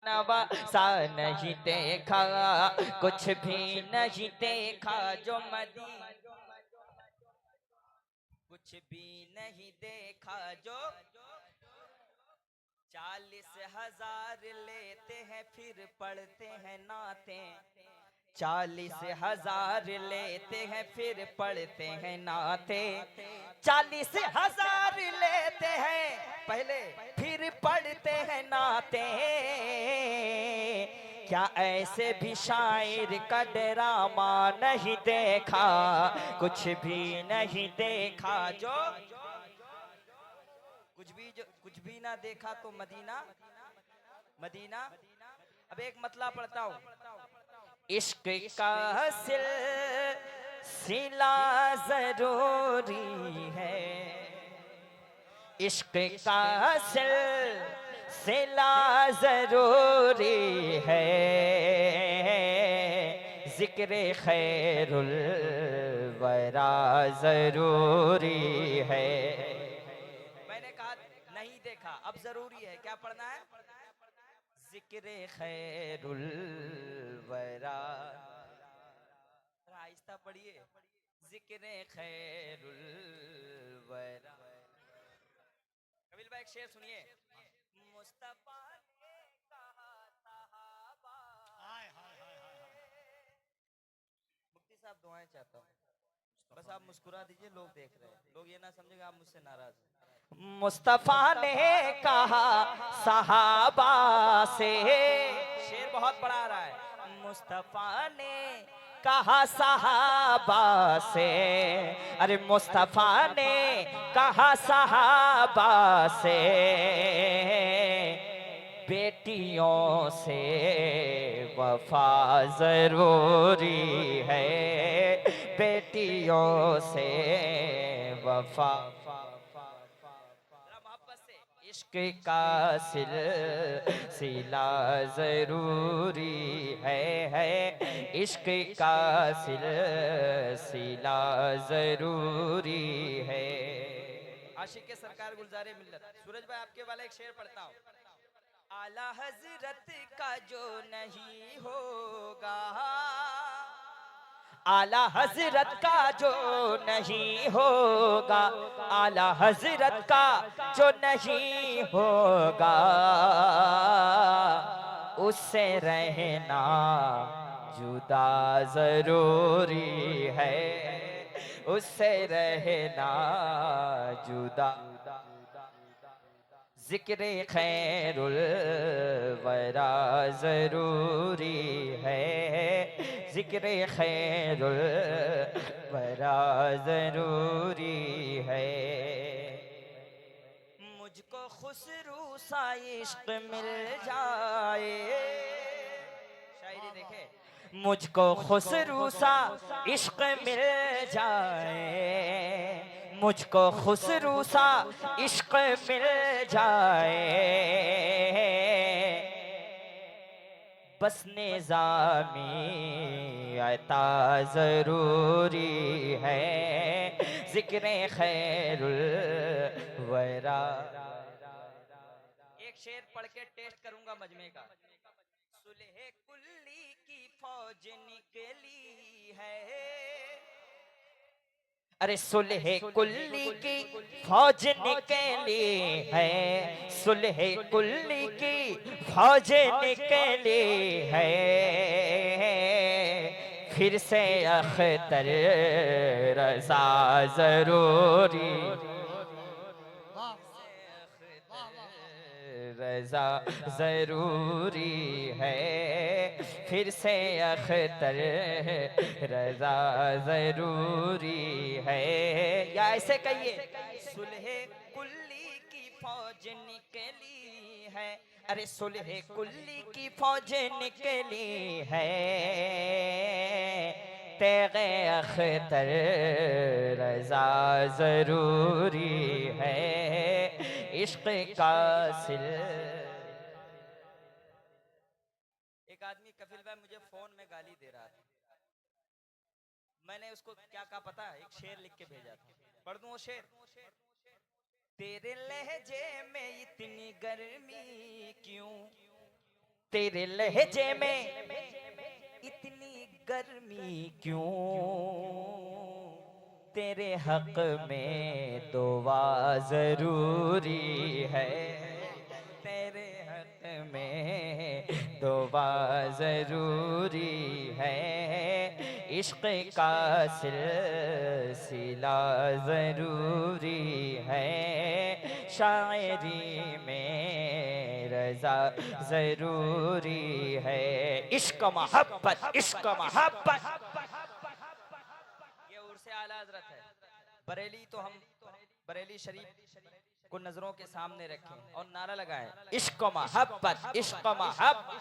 नवासा नहीं देखा, कुछ भी नहीं देखा जो कुछ भी नहीं देखा जो 40,000 लेते हैं फिर पढ़ते हैं नाते। 40,000 लेते हैं फिर पढ़ते हैं नाते। 40,000 लेते हैं पहले फिर पढ़ते हैं नाते। क्या ऐसे भी शायर का ड्रामा नहीं देखा, कुछ भी नहीं देखा जो कुछ भी ना देखा तो मदीना मदीना। अब एक मतलब पढ़ता हूँ। इश्क का सिलसिला जरूरी है, इश्क का सिलसिला जरूरी है, जिक्र खैरुल वरा जरूरी है। मैंने कहा नहीं देखा, अब जरूरी है, क्या पढ़ना है? जिक्र खैरुल वरा। आहिस्ता पढ़िए। जिक्र खैरुल वरा। कबीर भाई एक शेर सुनिए। मुस्तफा ने कहा सहाबा। मुफ्ती साहब दुआएं चाहता हूँ, बस आप मुस्कुरा दीजिए, लोग देख रहे हैं, लोग ये ना समझेगा आप मुझसे नाराज हैं। मुस्तफा ने कहा सहाबा से, शेर बहुत बड़ा आ रहा है। मुस्तफा ने कहा सहाबा से, अरे मुस्तफा ने कहा सहाबा से, बेटियों से वफा जरूरी है, बेटियों से वफा। इश्क का सिलसिला जरूरी है, इश्क का सिलसिला जरूरी है। आशिक के सरकार गुलजारे मिल्लत। सूरज भाई आपके वाला एक शेर पढ़ता हूँ। आला हजरत का जो नहीं होगा, आला हजरत का जो नहीं होगा, आला हजरत का जो नहीं होगा, उससे रहना जुदा जरूरी है, उससे रहना जुदा। जिक्र खैरुल वरा जरूरी है, जिक्र खैरुल वरा जरूरी है। मुझको खुसरू सा इश्क मिल जाए, शायरी देखे। मुझको खुसरू सा इश्क मिल जाए, मुझको खुसरू सा इश्क मिल जाए, बस निज़ामी अता जरूरी है, जिक्र खैरुल वरा। एक शेर पढ़ के टेस्ट करूंगा मजमे का। सुलह कुल्ली की फौज निकली है, अरे सुलह कुल्ली की फौज निकली है, सुलह कुल्ली की फौज निकली है, फिर से अख्तर रज़ा जरूरी, रज़ा जरूरी है, फिर से अख्तर रज़ा जरूरी है। या ऐसे कहिए, सुलह कुल्ली की फौज निकली है, अरे सुलह कुल्ली की फौज निकली है, तेगे अख्तर रज़ा जरूरी है, इश्क का सिल। एक आदमी कफिल भाई मुझे फोन में गाली दे रहा था, मैंने उसको क्या कहा पता है? एक शेर लिख के भेजा था, पढ़ दूं वो शेर। तेरे लहजे में इतनी गर्मी क्यों, तेरे लहजे में इतनी गर्मी क्यों, तेरे हक में दुआ जरूरी है, तेरे हक में दुआ जरूरी है, इश्क का सिलसिला जरूरी है, शायरी में रजा जरूरी है, इश्क मोहब्बत इश्क मोहब्बत। ये उर्से आला हज़रत है। बरेली तो हम बरेली शरीफ को नजरों के सामने रखें और नारा लगाएं, इश्क मोहब्बत इश्क मोहब्बत।